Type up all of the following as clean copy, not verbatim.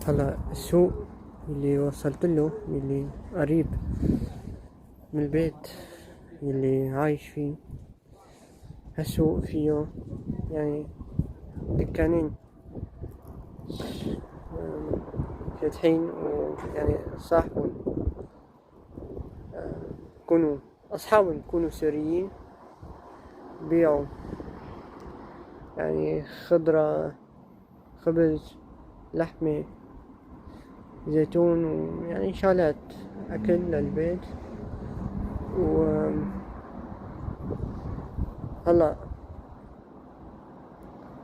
هلا السوق اللي وصلت له اللي قريب من البيت اللي عايش فيه، هالسوق فيه يعني دكانين فاتحين، ويعني صاحبهم بكونوا أصحابهم بكونوا سوريين، بيعوا يعني خضرة، خبز، لحمة، زيتون، ويعني شغلات أكل للبيت. وهلا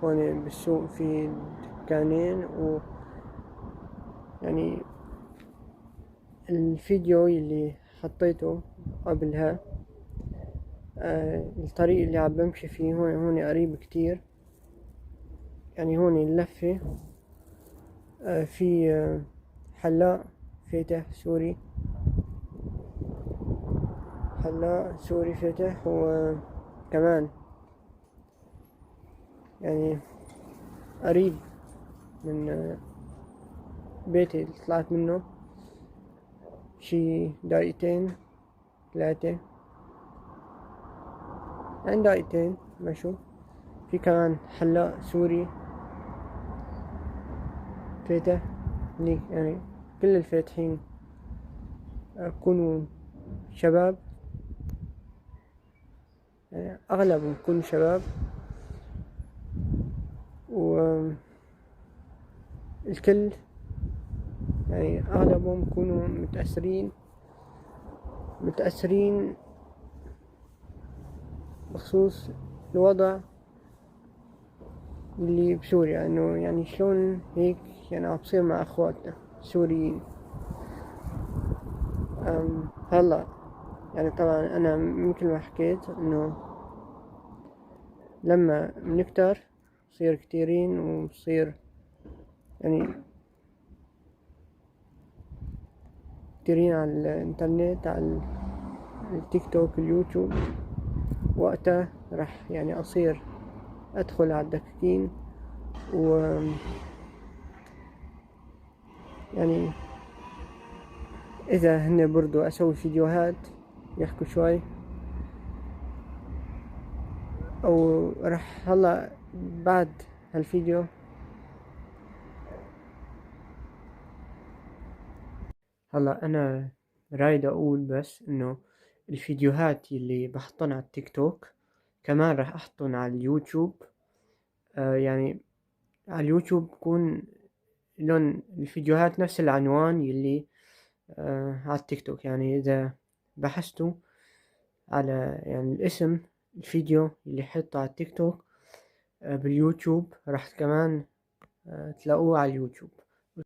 هون بالسوق في دكانين، يعني الفيديو اللي حطيته قبلها، الطريق اللي عم بمشي فيه هون قريب كتير. يعني هون اللفة، في حلاق فاتح سوري، حلاق سوري فاتح، وكمان يعني قريب من بيتي اللي طلعت منه شي دقيقتين 3، يعني دقيقتين مشو. في كمان حلاق سوري فاتح هنيك، يعني كل الفاتحين بكونوا شباب، يعني أغلبهم بكونوا شباب، والكل يعني أغلبهم بكونوا متأثرين بخصوص الوضع اللي بسوريا، إنه يعني شلون هيك يعني عم بصير مع أخواتنا السوريين. هلا يعني طبعا أنا مثل ما حكيت إنه لما بنكتر نصير كتيرين، ونصير يعني كتيرين على الإنترنت، على التيك توك، اليوتيوب، وقتها راح يعني أصير أدخل على الدكاكين، و يعني إذا هن برضو أسوي فيديوهات يحكوا شوي، أو راح هلا بعد هالفيديو هلا أنا رايد أقول بس إنه الفيديوهات اللي بحطن على التيك توك كمان راح أحطن على اليوتيوب. يعني على اليوتيوب بكون لون الفيديوهات نفس العنوان يلي على التيك توك. يعني إذا بحثتوا على يعني الاسم الفيديو اللي حطه على التيك توك باليوتيوب، راح كمان تلاقوه على اليوتيوب.